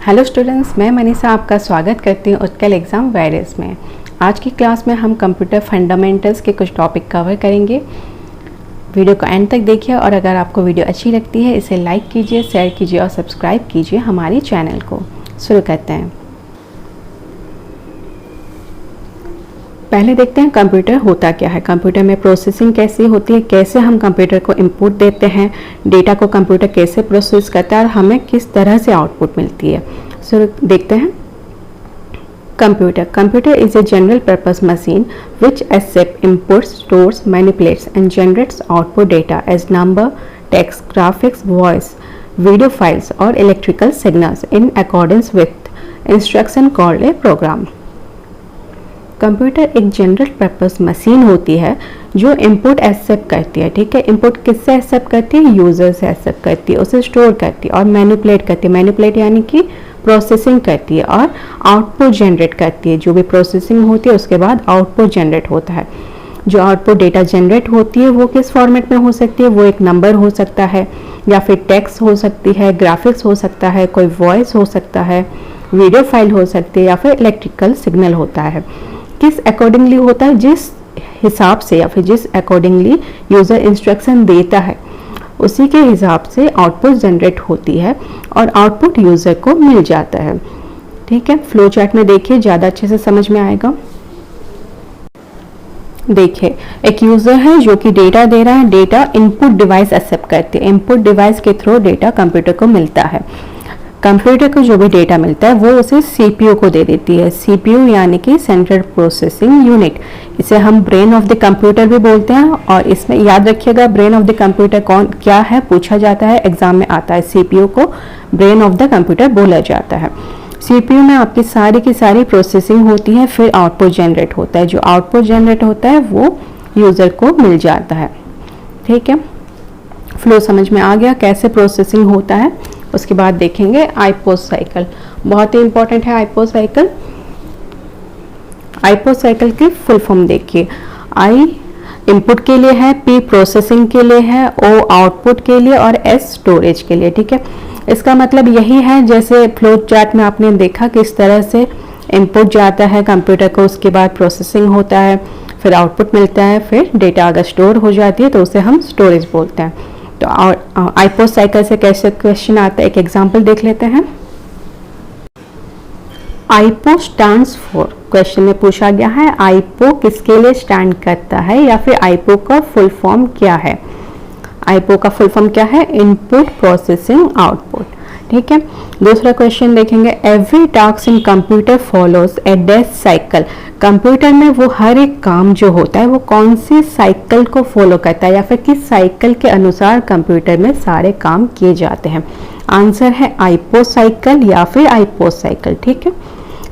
Hello students, मैं मनीषा आपका स्वागत करती हूँ उत्कल एग्ज़ाम वायरस में। आज की क्लास में हम कंप्यूटर फंडामेंटल्स के कुछ टॉपिक कवर करेंगे। वीडियो को एंड तक देखिए और अगर आपको वीडियो अच्छी लगती है इसे लाइक कीजिए, शेयर कीजिए और सब्सक्राइब कीजिए हमारी चैनल को। शुरू करते हैं। पहले देखते हैं कंप्यूटर होता क्या है, कंप्यूटर में प्रोसेसिंग कैसी होती है, कैसे हम कंप्यूटर को इनपुट देते हैं, डेटा को कंप्यूटर कैसे प्रोसेस करता है और हमें किस तरह से आउटपुट मिलती है। सो देखते हैं। Computer is a general purpose machine which accept inputs, stores, manipulates and generates output data as number, text, graphics, voice, video files और electrical signals in accordance with instruction called a program. Computer एक general purpose machine होती है जो input accept करती है। ठीक है, input किससे एक्सेप्ट करती है? यूजर से एक्सेप्ट करती है, उसे स्टोर करती है और मैनिपुलेट करती है। मैनिपुलेट यानी कि प्रोसेसिंग करती है और आउटपुट जनरेट करती है। जो भी प्रोसेसिंग होती है उसके बाद आउटपुट जनरेट होता है। जो आउटपुट डेटा जनरेट होती है वो किस फॉर्मेट में हो सकती है? वो एक नंबर हो सकता है या फिर टेक्स्ट हो सकती है, ग्राफिक्स हो सकता है, कोई वॉइस हो सकता है, वीडियो फाइल हो सकती है या फिर इलेक्ट्रिकल सिग्नल होता है। किस अकॉर्डिंगली होता है? जिस हिसाब से या फिर जिस अकॉर्डिंगली यूज़र इंस्ट्रक्शन देता है उसी के हिसाब से आउटपुट जनरेट होती है और आउटपुट यूज़र को मिल जाता है। ठीक है, फ्लो चार्ट में देखिए, ज़्यादा अच्छे से समझ में आएगा। देखिए, एक यूज़र है जो कि डेटा दे रहा है, डेटा इनपुट डिवाइस एक्सेप्ट करती है। इनपुट डिवाइस के थ्रू डेटा कंप्यूटर को मिलता है। कंप्यूटर को जो भी डेटा मिलता है वो उसे सीपीयू को दे देती है। सीपीयू यानी कि सेंट्रल प्रोसेसिंग यूनिट, इसे हम ब्रेन ऑफ द कंप्यूटर भी बोलते हैं। और इसमें याद रखिएगा, ब्रेन ऑफ द कंप्यूटर कौन क्या है पूछा जाता है, एग्जाम में आता है। सीपीयू को ब्रेन ऑफ द कंप्यूटर बोला जाता है। सीपीयू में आपकी सारी की सारी प्रोसेसिंग होती है, फिर आउटपुट जनरेट होता है। जो आउटपुट जनरेट होता है वो यूज़र को मिल जाता है। ठीक है, फ्लो समझ में आ गया कैसे प्रोसेसिंग होता है। उसके बाद देखेंगे आईपोस साइकिल, बहुत ही इंपॉर्टेंट है आईपोस साइकिल। आईपोस साइकिल की फुल फॉर्म देखिए। आई इनपुट के लिए है, पी प्रोसेसिंग के लिए है, ओ आउटपुट के लिए और एस स्टोरेज के लिए। ठीक है, इसका मतलब यही है जैसे फ्लो चार्ट में आपने देखा किस तरह से इनपुट जाता है कंप्यूटर को, उसके बाद प्रोसेसिंग होता है, फिर आउटपुट मिलता है, फिर डेटा अगर स्टोर हो जाती है तो उसे हम स्टोरेज बोलते हैं। तो आईपोस साइकिल से कैसे क्वेश्चन आता है, एक एग्जांपल देख लेते हैं। आईपो स्टैंड्स फॉर, क्वेश्चन में पूछा गया है आईपो किसके लिए स्टैंड करता है या फिर आईपो का फुल फॉर्म क्या है। आईपो का फुल फॉर्म क्या है? Input processing output. ठीक है, दूसरा क्वेश्चन देखेंगे। Every task in computer follows A dash cycle. Computer में वो हर एक काम जो होता है वो कौन सी साइकिल को फॉलो करता है या फिर किस साइकिल के अनुसार कंप्यूटर में सारे काम किए जाते हैं? आंसर है आईपो साइकिल या फिर आईपोस साइकिल। ठीक है,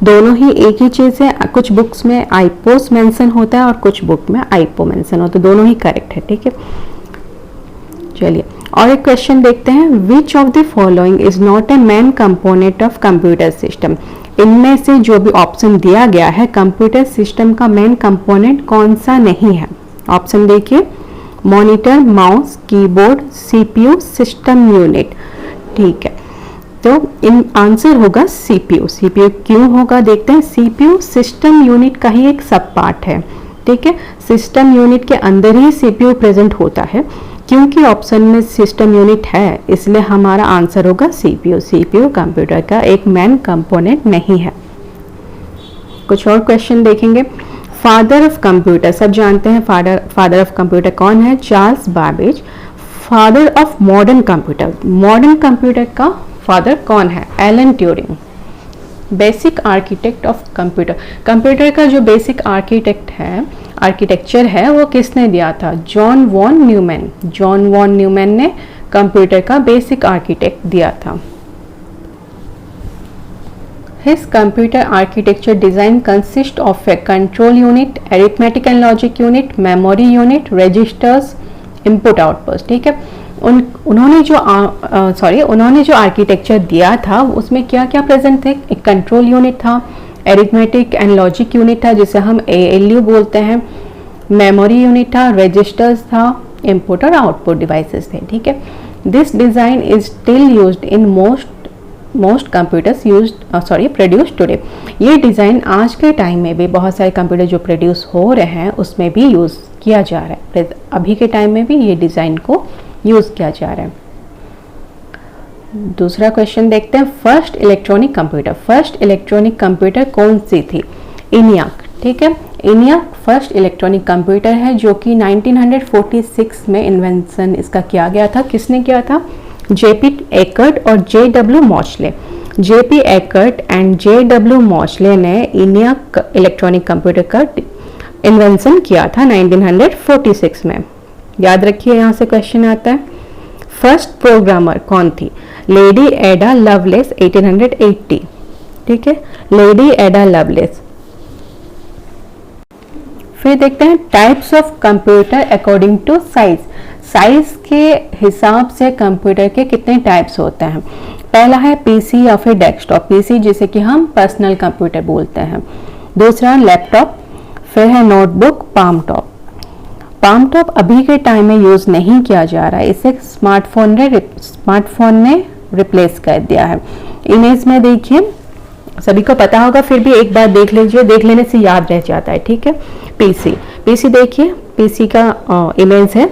दोनों ही एक ही चीज़ है। कुछ बुक्स में आईपोस मेंशन होता है और कुछ बुक में आईपो मेंशन होता है, दोनों ही करेक्ट है। ठीक है, चलिए और एक क्वेश्चन देखते हैं। Which of the following is not a main component of computer system. इनमें से जो भी ऑप्शन दिया गया है कंप्यूटर सिस्टम का मेन कंपोनेंट कौन सा नहीं है? ऑप्शन देखिए। Monitor, mouse, keyboard, CPU, system unit. ठीक है, तो इन आंसर होगा सीपीयू। सीपीयू क्यों होगा देखते हैं। सीपीयू सिस्टम यूनिट का ही एक सब पार्ट है। ठीक है, सिस्टम यूनिट के अंदर ही सीपीयू प्रेजेंट होता है। क्योंकि ऑप्शन में सिस्टम यूनिट है इसलिए हमारा आंसर होगा सीपीयू। सीपीयू कंप्यूटर का एक मेन कंपोनेंट नहीं है। कुछ और क्वेश्चन देखेंगे। फादर ऑफ कंप्यूटर, सब जानते हैं फादर ऑफ कंप्यूटर कौन है? Charles Babbage. Father of modern computer, modern computer का फादर कौन है? Alan Turing. Basic architect of computer, computer का जो बेसिक आर्किटेक्चर है वो किसने दिया था? John von Neumann. John von Neumann ने कंप्यूटर का बेसिक आर्किटेक्ट दिया था। His computer architecture design consists of a control unit, arithmetic and logic unit, memory unit, registers, input output। ठीक है, उन्होंने जो आर्किटेक्चर दिया था उसमें क्या क्या प्रेजेंट थे? एक कंट्रोल यूनिट था, एरिथमेटिक एंड लॉजिक यूनिट था जिसे हम ALU बोलते हैं, मेमोरी यूनिट था, रजिस्टर्स था, इनपुट और आउटपुट डिवाइसेस थे। ठीक है, this design is still used in most most computers produce today. ये डिज़ाइन आज के टाइम में भी बहुत सारे कंप्यूटर जो प्रोड्यूस हो रहे हैं उसमें भी यूज़ किया जा रहा है। अभी के टाइम में भी ये डिज़ाइन को यूज़ किया जा रहा है। दूसरा क्वेश्चन देखते हैं, फर्स्ट इलेक्ट्रॉनिक कंप्यूटर कौन सी थी? ENIAC, ठीक है। ENIAC फर्स्ट इलेक्ट्रॉनिक कंप्यूटर है जो कि 1946 में इन्वेंशन इसका किया गया था। किसने किया था? JP एकर्ट और JW मॉशले। JP Eckert and JW मॉशले ने ENIAC इलेक्ट्रॉनिक कंप्यूटर का इन्वेंशन किया था 1946 में। याद रखिए, यहाँ से क्वेश्चन आता है। फर्स्ट प्रोग्रामर कौन थी? लेडी एडा लवलेस 1880, ठीक है, लेडी एडा लवलेस। फिर देखते हैं types of computer according to size. Size के हिसाब से कंप्यूटर के कितने टाइप्स होते हैं? पहला है पीसी या फिर डेस्कटॉप, पीसी जिसे कि हम पर्सनल कंप्यूटर बोलते हैं। दूसरा लैपटॉप, फिर है notebook, palm top. Palm top अभी के टाइम में यूज़ नहीं किया जा रहा है, इसे स्मार्टफोन ने रिप्लेस कर दिया है। इमेज में देखिए, सभी को पता होगा, फिर भी एक बार देख लीजिए, देख लेने से याद रह जाता है, ठीक है। पीसी देखिए, पीसी का इमेज है,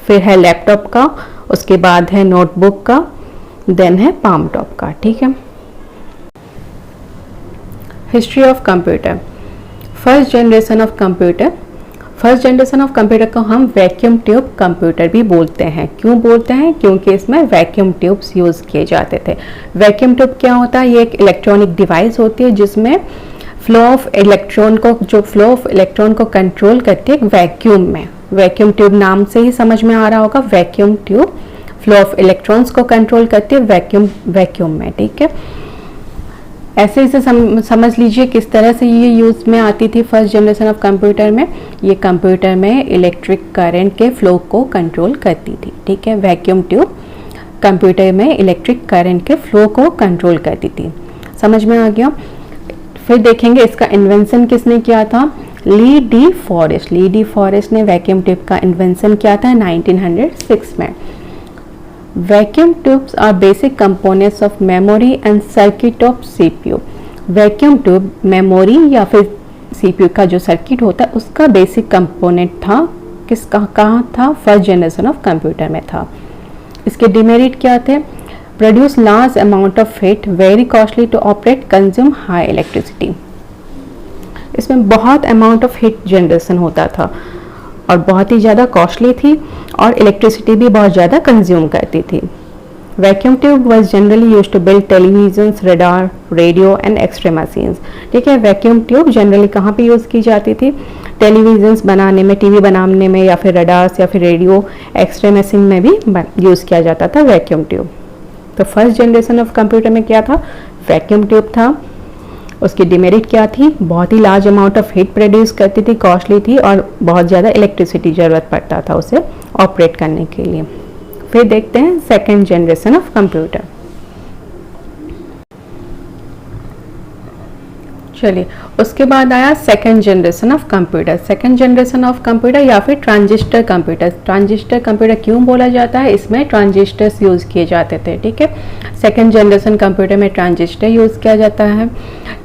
फिर है लैपटॉप का, उसके बाद है नोटबुक का, देन है पाम टॉप का, ठीक है। History of computer. First generation of computer को हम वैक्यूम ट्यूब कंप्यूटर भी बोलते हैं। क्यों बोलते हैं? क्योंकि इसमें वैक्यूम ट्यूब्स यूज़ किए जाते थे। वैक्यूम ट्यूब क्या होता है? ये एक इलेक्ट्रॉनिक डिवाइस होती है जिसमें फ्लो ऑफ इलेक्ट्रॉन को कंट्रोल करती है वैक्यूम में। वैक्यूम ट्यूब नाम से ही समझ में आ रहा होगा, vacuum tube flow of electrons को कंट्रोल करती है वैक्यूम में, ठीक है। ऐसे इसे समझ लीजिए किस तरह से ये यूज़ में आती थी फर्स्ट जनरेशन ऑफ कंप्यूटर में। ये कंप्यूटर में इलेक्ट्रिक करंट के फ्लो को कंट्रोल करती थी, ठीक है। वैक्यूम ट्यूब कंप्यूटर में इलेक्ट्रिक करंट के फ्लो को कंट्रोल करती थी। समझ में आ गया? फिर देखेंगे इसका इन्वेंशन किसने किया था? ली डी फॉरेस्ट ने वैक्यूम ट्यूब का इन्वेंशन किया था 1906 में। Vacuum tubes are basic components of memory and circuit of CPU। Vacuum tube memory या फिर CPU का जो सर्किट होता है उसका बेसिक कंपोनेंट था। कहाँ था? फर्स्ट जनरेशन ऑफ कंप्यूटर में था। इसके डिमेरिट क्या थे? Produce large amount of heat, very costly to operate, consume high electricity. इसमें बहुत अमाउंट ऑफ हीट जनरेशन होता था और बहुत ही ज़्यादा कॉस्टली थी और इलेक्ट्रिसिटी भी बहुत ज़्यादा कंज्यूम करती थी। Vacuum tube was generally used to build televisions, radar, radio and x-ray machines, ठीक है। वैक्यूम ट्यूब जनरली कहाँ पे यूज़ की जाती थी? टेलीविजन्स बनाने में, टीवी बनाने में, या फिर रडार्स या फिर रेडियो एक्सरे मशीन में भी यूज़ किया जाता था वैक्यूम ट्यूब। तो फर्स्ट जनरेशन ऑफ कंप्यूटर में क्या था? वैक्यूम ट्यूब था। उसकी डिमेरिट क्या थी? बहुत ही large amount of heat produce करती थी, कॉस्टली थी और बहुत ज़्यादा इलेक्ट्रिसिटी ज़रूरत पड़ता था उसे ऑपरेट करने के लिए। फिर देखते हैं सेकेंड जनरेशन ऑफ कंप्यूटर। चलिए, उसके बाद आया second generation of computer. Second generation of computer या फिर ट्रांजिस्टर कंप्यूटर। ट्रांजिस्टर कंप्यूटर क्यों बोला जाता है? इसमें ट्रांजिस्टर्स यूज़ किए जाते थे, ठीक है। सेकेंड जनरेशन कंप्यूटर में ट्रांजिस्टर यूज़ किया जाता है।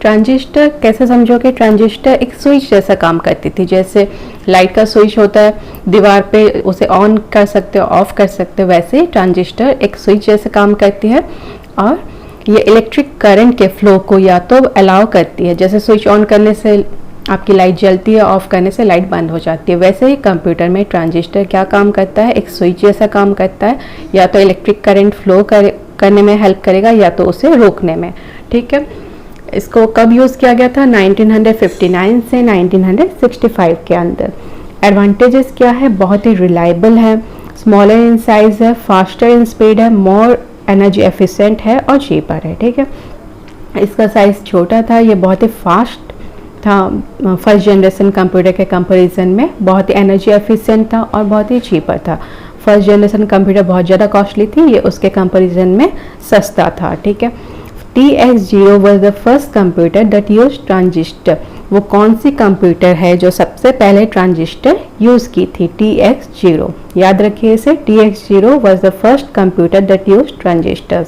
ट्रांजिस्टर कैसे समझोगे? ट्रांजिस्टर एक स्विच जैसा काम करती थी, जैसे लाइट का स्विच होता है दीवार पे, उसे ऑन कर सकते हो, ऑफ कर सकते हो, वैसे ट्रांजिस्टर एक स्विच जैसे काम करती है और ये इलेक्ट्रिक करंट के फ्लो को या तो अलाउ करती है, जैसे स्विच ऑन करने से आपकी लाइट जलती है, ऑफ करने से लाइट बंद हो जाती है, वैसे ही कंप्यूटर में ट्रांजिस्टर क्या काम करता है? एक स्विच जैसा काम करता है, या तो इलेक्ट्रिक करंट फ्लो करने में हेल्प करेगा या तो उसे रोकने में, ठीक है। इसको कब यूज़ किया गया था? 1959 से 1965 के अंदर। एडवांटेजेस क्या है? बहुत ही रिलायबल है, स्मॉलर इन साइज है, फास्टर इन स्पीड है, मोर एनर्जी एफिशिएंट है और चीपर है, ठीक है। इसका साइज छोटा था, ये बहुत ही फास्ट था फर्स्ट जनरेशन कंप्यूटर के कंपैरिजन में, बहुत ही एनर्जी एफिशिएंट था और बहुत ही चीपर था। फर्स्ट जनरेशन कंप्यूटर बहुत ज़्यादा कॉस्टली थी, ये उसके कंपैरिजन में सस्ता था, ठीक है। TX0 was the first computer that used transistor। वो कौन सी कंप्यूटर है जो सबसे पहले ट्रांजिस्टर यूज़ की थी? TX0, याद रखिए इसे। TX0 was the first computer that used transistors।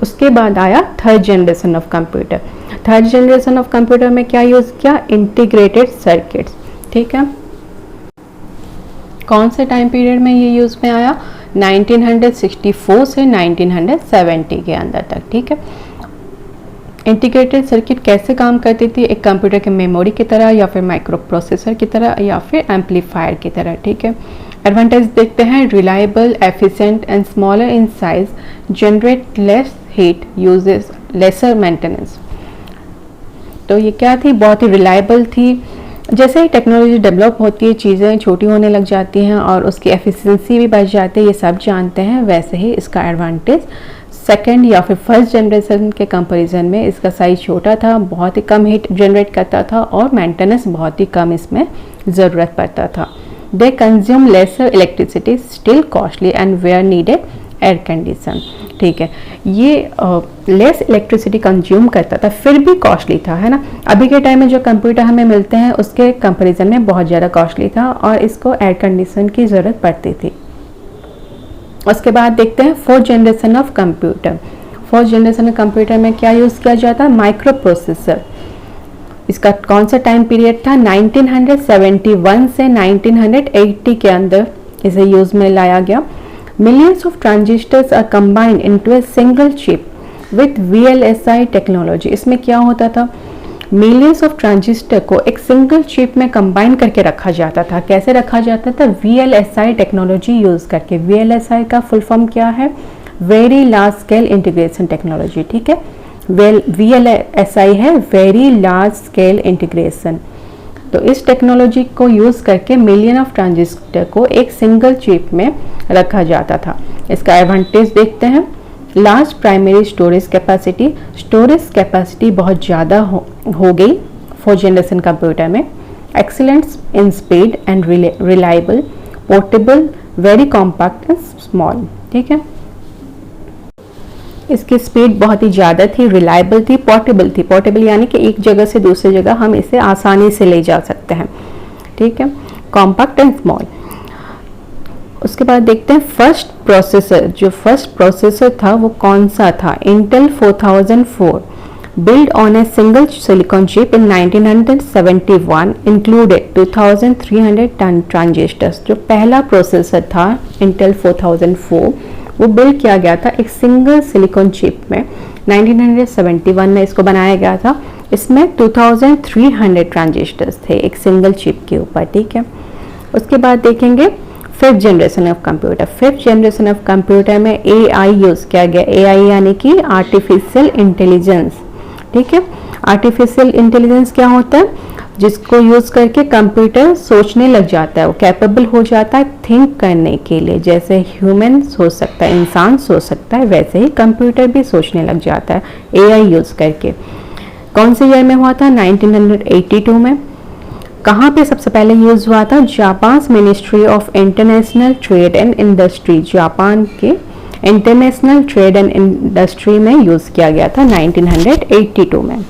उसके बाद आया third generation of computer. Third generation of computer में क्या यूज़ किया, इंटीग्रेटेड सर्किट्स। ठीक है, कौन से टाइम पीरियड में ये यूज़ में आया, 1964 से 1970 के अंदर तक। ठीक है, इंटीग्रेटेड सर्किट कैसे काम करती थी, एक कंप्यूटर के मेमोरी की तरह या फिर माइक्रो प्रोसेसर की तरह या फिर एम्पलीफायर की तरह। ठीक है, एडवांटेज देखते हैं, reliable, efficient and smaller in size, generate less heat, uses lesser maintenance. तो ये क्या थी, बहुत ही रिलायबल थी। जैसे ही टेक्नोलॉजी डेवलप होती है, चीज़ें छोटी होने लग जाती हैं और उसकी एफिशिएंसी भी बढ़ जाती है, ये सब जानते हैं। वैसे ही इसका एडवांटेज सेकंड या फिर फर्स्ट जनरेशन के कंपैरिजन में इसका साइज छोटा था, बहुत ही कम हीट जनरेट करता था और मेंटेनेंस बहुत ही कम इसमें ज़रूरत पड़ता था। They consume lesser electricity, still costly and were needed air condition. ठीक है, ये लेस इलेक्ट्रिसिटी कंज्यूम करता था, फिर भी कॉस्टली था, है ना। अभी के टाइम में जो कंप्यूटर हमें मिलते हैं उसके कंपैरिजन में बहुत ज़्यादा कॉस्टली था और इसको एयर कंडीशन की ज़रूरत पड़ती थी। उसके बाद देखते हैं fourth generation of computer. Fourth generation of computer में क्या यूज़ किया जाता है, माइक्रो प्रोसेसर। इसका कौन सा टाइम पीरियड था, 1971 से 1980 के अंदर इसे यूज में लाया गया। Millions of transistors are combined into a single chip with VLSI technology. इसमें क्या होता था, मिलियंस ऑफ ट्रांजिस्टर को एक सिंगल चिप में कंबाइन करके रखा जाता था। कैसे रखा जाता था, VLSI टेक्नोलॉजी यूज करके। VLSI का फुल फॉर्म क्या है, very large scale integration technology. ठीक है, VLSI है वेरी लार्ज स्केल इंटीग्रेशन। तो इस टेक्नोलॉजी को यूज़ करके मिलियन ऑफ ट्रांजिस्टर को एक सिंगल चिप में रखा जाता था। इसका एडवांटेज देखते हैं, large primary storage capacity. Storage capacity बहुत ज़्यादा हो गई फोर्थ जनरेशन कंप्यूटर में। Excellence in speed and reliable, portable, very compact and small. ठीक है, इसकी स्पीड बहुत ही ज़्यादा थी, रिलायबल थी, पोर्टेबल थी। पोर्टेबल यानी कि एक जगह से दूसरी जगह हम इसे आसानी से ले जा सकते हैं। ठीक है, कॉम्पैक्ट एंड स्मॉल। उसके बाद देखते हैं फर्स्ट प्रोसेसर। जो फर्स्ट प्रोसेसर था वो कौन सा था, Intel 4004, build on a single silicon chip in 1971, included 2300 transistors. जो पहला प्रोसेसर था इंटेल 4004 वो बिल्ड किया गया था एक सिंगल सिलिकॉन चिप में। 1971 में इसको बनाया गया था। इसमें 2300 ट्रांजिस्टर्स थे एक सिंगल चिप के ऊपर। ठीक है, उसके बाद देखेंगे fifth generation of computer. Fifth generation of computer में AI यूज़ किया गया। AI यानी कि आर्टिफिशियल इंटेलिजेंस। ठीक है, आर्टिफिशियल इंटेलिजेंस क्या होता है, जिसको यूज़ करके कंप्यूटर सोचने लग जाता है, वो कैपेबल हो जाता है थिंक करने के लिए। जैसे ह्यूमन सोच सकता है, इंसान सोच सकता है, वैसे ही कंप्यूटर भी सोचने लग जाता है AI यूज़ करके। कौन से ईयर में हुआ था, 1982 में। कहाँ पे सबसे पहले यूज़ हुआ था, Japan ministry of international trade and industry. Japan के इंटरनेशनल ट्रेड एंड इंडस्ट्री में यूज़ किया गया था 1982 में।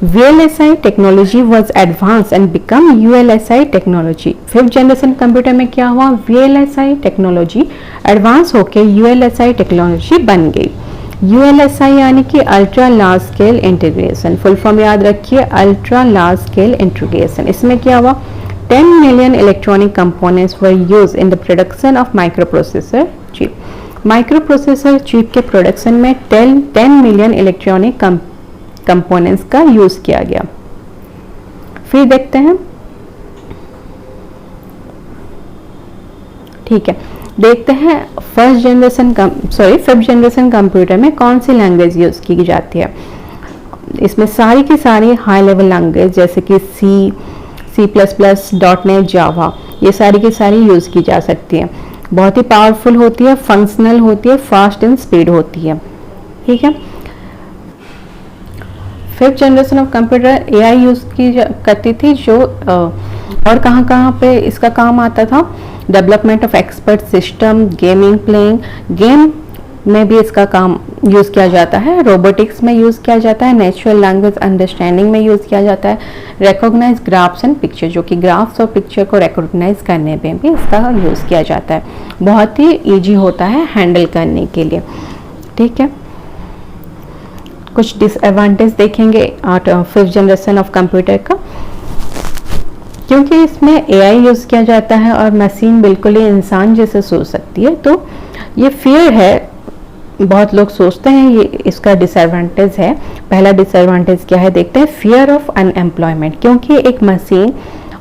VLSI technology was advance and become ULSI technology. Fifth generation computer में क्या हुआ, VLSI टेक्नोलॉजी एडवांस होके ULSI टेक्नोलॉजी बन गई। ULSI यानी कि ultra large scale integration. Full form याद रखिए, अल्ट्रा लार्ज स्केल इंटीग्रेशन। इसमें क्या हुआ, 10 million electronic components were use in the production of micro processor chip. Micro processor chip के प्रोडक्शन में 10 मिलियन इलेक्ट्रॉनिक कंपोनेंट्स का यूज किया गया। फिर देखते हैं, ठीक है, देखते हैं फिफ्थ जनरेशन कंप्यूटर में कौन सी लैंग्वेज यूज की जाती है। इसमें सारी की सारी हाई लेवल लैंग्वेज जैसे कि C++, .NET, जावा, ये सारी की सारी यूज की जा सकती है। बहुत ही पावरफुल होती है, फंक्शनल होती है, फास्ट एंड स्पीड होती है। ठीक है, fifth generation of computer AI use की करती थी, जो और कहाँ पे इसका काम आता था, development of expert system, gaming, playing, game में भी इसका काम यूज़ किया जाता है, रोबोटिक्स में यूज़ किया जाता है, नेचुरल लैंग्वेज अंडरस्टैंडिंग में यूज़ किया जाता है, रिकॉग्नाइज ग्राफ्स एंड पिक्चर, जो कि ग्राफ्स और पिक्चर को रिकॉग्नाइज करने में भी इसका यूज़ किया जाता है। बहुत ही ईजी होता है हैंडल करने के लिए। ठीक है, कुछ डिसएडवांटेज देखेंगे 5th जनरेशन ऑफ कंप्यूटर का, क्योंकि इसमें एआई यूज़ किया जाता है और मशीन बिल्कुल ही इंसान जैसे सोच सकती है, तो ये फियर है, बहुत लोग सोचते हैं ये इसका डिसएडवांटेज है। पहला डिसएडवांटेज क्या है देखते हैं, फियर ऑफ अनएम्प्लॉयमेंट, क्योंकि एक मशीन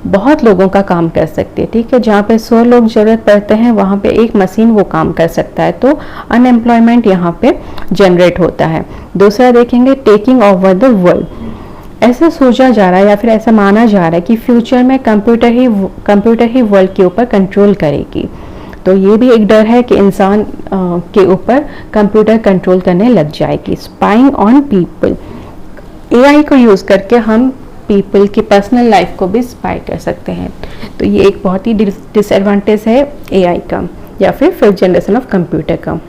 बहुत लोगों का काम कर सकती है, ठीक है। जहाँ पे 100 लोग जरूरत पड़ते हैं वहाँ पे एक मशीन वो काम कर सकता है, तो अनएम्प्लॉयमेंट यहाँ पे जनरेट होता है। दूसरा देखेंगे टेकिंग ओवर द वर्ल्ड, ऐसा सोचा जा रहा है या फिर ऐसा माना जा रहा है कि फ्यूचर में कंप्यूटर ही वर्ल्ड के ऊपर कंट्रोल करेगी, तो ये भी एक डर है कि इंसान के ऊपर कंप्यूटर कंट्रोल करने लग जाएगी। स्पाइंग ऑन पीपल, एआई को यूज़ करके हम पीपल की पर्सनल लाइफ को भी स्पाई कर सकते हैं, तो ये एक बहुत ही डिसएडवांटेज है एआई का या फिर 5th जनरेशन ऑफ कंप्यूटर का।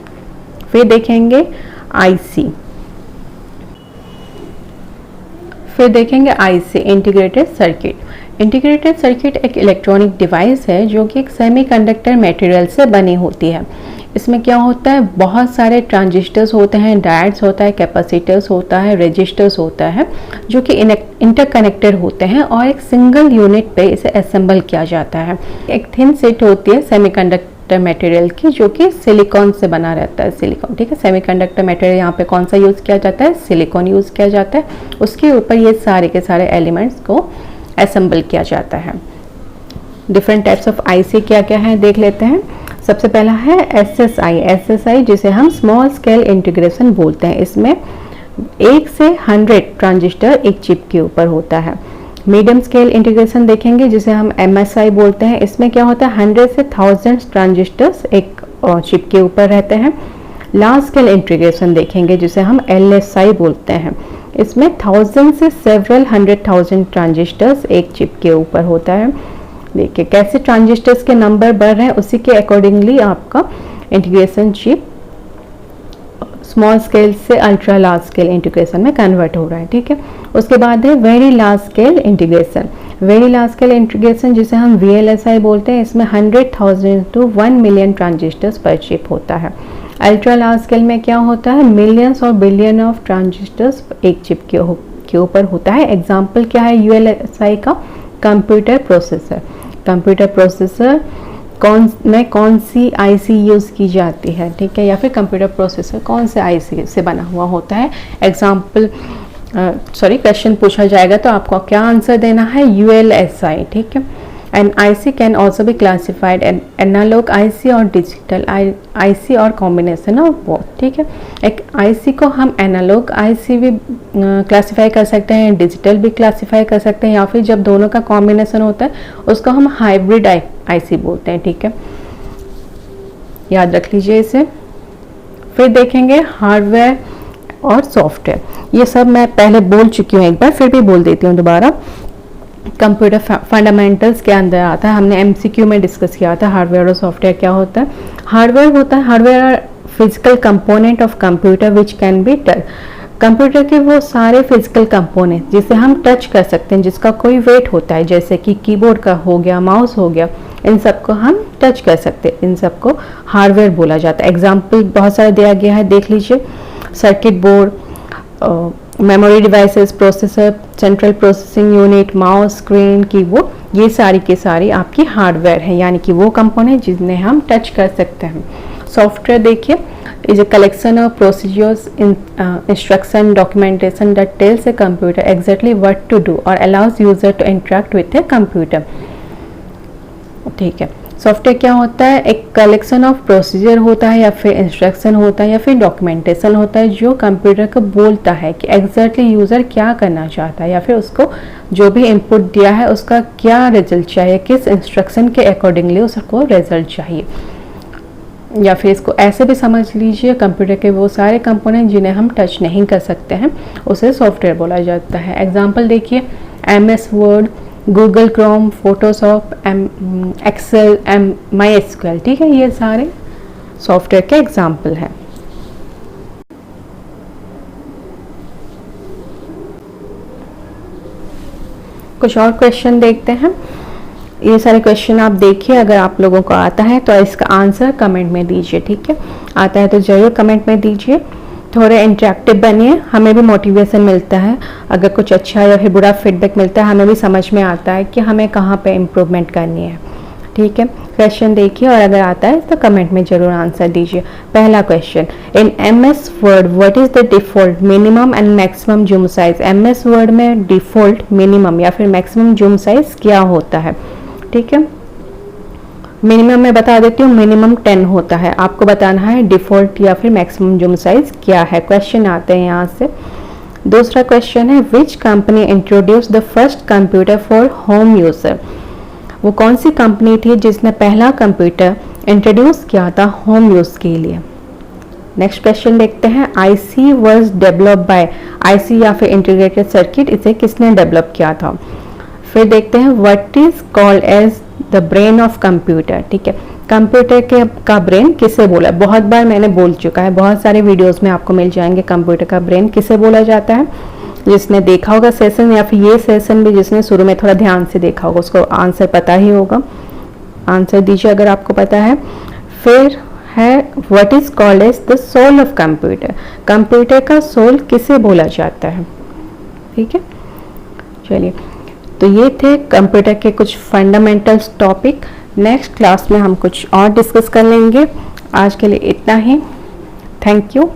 फिर देखेंगे आईसी, फिर देखेंगे IC integrated circuit. Integrated circuit एक इलेक्ट्रॉनिक डिवाइस है जो कि एक सेमीकंडक्टर मटेरियल से बनी होती है। इसमें क्या होता है, बहुत सारे ट्रांजिस्टर्स होते हैं, डायोड्स होता है, कैपेसिटर्स होता है, रेजिस्टर्स होता है, जो कि इंटरकनेक्टेड होते हैं और एक सिंगल यूनिट पे इसे असेंबल किया जाता है। एक थिन शीट होती है सेमीकंडक्टर मटेरियल की, जो कि सिलिकॉन से बना रहता है, सिलिकॉन, ठीक है। सेमीकंडक्टर मटेरियल यहाँ पे कौन सा यूज़ किया जाता है, सिलिकॉन यूज़ किया जाता है, उसके ऊपर ये सारे के सारे एलिमेंट्स को असेंबल किया जाता है। डिफरेंट टाइप्स ऑफ आईसी क्या क्या है देख लेते हैं। सबसे पहला है एसएसआई, जिसे हम स्मॉल स्केल इंटीग्रेशन बोलते हैं। इसमें 1 से 100 ट्रांजिस्टर एक चिप के ऊपर होता है। मीडियम स्केल इंटीग्रेशन देखेंगे जिसे हम एमएसआई बोलते हैं। इसमें क्या होता है, 100 से 1000 ट्रांजिस्टर्स एक चिप के ऊपर रहते हैं। लार्ज स्केल इंटीग्रेशन देखेंगे जिसे हम एलएसआई बोलते हैं। इसमें 1000 से सेवरल 100,000 ट्रांजिस्टर्स एक चिप के ऊपर होता है। देखिए कैसे ट्रांजिस्टर्स के नंबर बढ़ रहे हैं, उसी के अकॉर्डिंगली आपका इंटीग्रेशन चिप स्मॉल स्केल से अल्ट्रा लार्ज स्केल इंटीग्रेशन में कन्वर्ट हो रहा है, ठीक है। उसके बाद है very large scale integration. Very large scale integration जिसे हम वीएलएसआई बोलते हैं, इसमें 100,000 टू 1 मिलियन ट्रांजिस्टर्स पर चिप होता है। अल्ट्रा लार्ज स्केल में क्या होता है, मिलियंस और बिलियन ऑफ ट्रांजिस्टर्स एक चिप के ऊपर होता है। एग्जाम्पल क्या है यूएलएसआई का, कंप्यूटर प्रोसेसर। कंप्यूटर प्रोसेसर कौन सी आईसी यूज़ की जाती है, ठीक है, या फिर कंप्यूटर प्रोसेसर कौन से आईसी से बना हुआ होता है। क्वेश्चन पूछा जाएगा तो आपको क्या आंसर देना है, यूएलएसआई, ठीक है। And IC can also be classified analog IC और डिजिटल आईसी और कॉम्बिनेशन ऑफ बोथ, ठीक है। एक आईसी को हम एनालॉग आईसी भी क्लासिफाई कर सकते हैं, डिजिटल भी क्लासिफाई कर सकते हैं, या फिर जब दोनों का कॉम्बिनेशन होता है उसको हम हाइब्रिड आईसी बोलते हैं, ठीक है, याद रख लीजिए इसे। फिर देखेंगे हार्डवेयर और सॉफ्टवेयर। ये सब मैं पहले बोल चुकी हूँ एक बार, फिर भी बोल देती हूँ दोबारा। कंप्यूटर फंडामेंटल्स के अंदर आता है, हमने एमसीक्यू में डिस्कस किया था हार्डवेयर और सॉफ्टवेयर क्या होता है। हार्डवेयर होता है, hardware are physical component of computer which can be touch. Computer के वो सारे फिजिकल कंपोनेंट जिसे हम टच कर सकते हैं, जिसका कोई वेट होता है, जैसे कि कीबोर्ड का हो गया, माउस हो गया, इन सबको हम टच कर सकते हैं, इन सबको हार्डवेयर बोला जाता है। एग्जाम्पल बहुत सारा दिया गया है, देख लीजिए। Circuit board, memory devices, processor, central processing unit, mouse, screen, keyboard, ये सारी की सारी आपकी हार्डवेयर है, यानी कि वो कंपोनेंट जिन्हें हम टच कर सकते हैं। सॉफ्टवेयर देखिए, is a collection of procedures, instruction, documentation that tells a computer exactly what to do और allows user to interact with a computer, ठीक है। सॉफ्टवेयर क्या होता है, एक कलेक्शन ऑफ प्रोसीजर होता है, या फिर इंस्ट्रक्शन होता है, या फिर डॉक्यूमेंटेशन होता है, जो कंप्यूटर को बोलता है कि एग्जैक्टली यूज़र क्या करना चाहता है, या फिर उसको जो भी इनपुट दिया है उसका क्या रिजल्ट चाहिए, किस इंस्ट्रक्शन के अकॉर्डिंगली उसको रिजल्ट चाहिए। या फिर इसको ऐसे भी समझ लीजिए, कंप्यूटर के वो सारे कंपोनेंट जिन्हें हम टच नहीं कर सकते हैं उसे सॉफ्टवेयर बोला जाता है। एग्जाम्पल देखिए, MS word, Google Chrome, Photoshop, Excel, MySQL, ठीक है, ये सारे सॉफ्टवेयर के एग्जाम्पल हैं। कुछ और क्वेश्चन देखते हैं। ये सारे क्वेश्चन आप देखिए, अगर आप लोगों को आता है तो इसका आंसर कमेंट में दीजिए, ठीक है। आता है तो जरूर कमेंट में दीजिए। थोड़े इंटरेक्टिव बनिए, हमें भी मोटिवेशन मिलता है। अगर कुछ अच्छा या फिर बुरा फीडबैक मिलता है, हमें भी समझ में आता है कि हमें कहाँ पे इम्प्रूवमेंट करनी है। ठीक है, क्वेश्चन देखिए और अगर आता है तो कमेंट में जरूर आंसर दीजिए। पहला question, in MS word what is the default minimum and maximum zoom size. MS word में डिफॉल्ट, मिनिमम या फिर मैक्सिमम जूम साइज क्या होता है। ठीक है, मिनिमम में बता देती हूँ, मिनिमम 10 होता है। आपको बताना है डिफॉल्ट या फिर मैक्सिमम जूम साइज क्या है। क्वेश्चन आते हैं यहाँ से। दूसरा क्वेश्चन है, which company introduce the first computer for home user. वो कौन सी कंपनी थी जिसने पहला कंप्यूटर इंट्रोड्यूस किया था होम यूज के लिए। नेक्स्ट क्वेश्चन देखते हैं, IC was developed by. IC या फिर इंटीग्रेटेड सर्किट, इसे किसने डेवलप किया था। फिर देखते हैं, what is called as the brain of computer. ठीक है, कंप्यूटर के का ब्रेन किसे बोला। बहुत बार मैंने बोल चुका है, बहुत सारे वीडियोस में आपको मिल जाएंगे कंप्यूटर का ब्रेन किसे बोला जाता है। जिसने देखा होगा सेशन या फिर ये सेशन भी जिसने शुरू में थोड़ा ध्यान से देखा होगा उसको आंसर पता ही होगा। आंसर दीजिए अगर आपको पता है। फिर है, what is called as the soul of computer. Computer का सोल किसे बोला जाता है। ठीक है, चलिए, तो ये थे कंप्यूटर के कुछ फंडामेंटल्स टॉपिक। नेक्स्ट क्लास में हम कुछ और डिस्कस कर लेंगे। आज के लिए इतना ही। Thank you.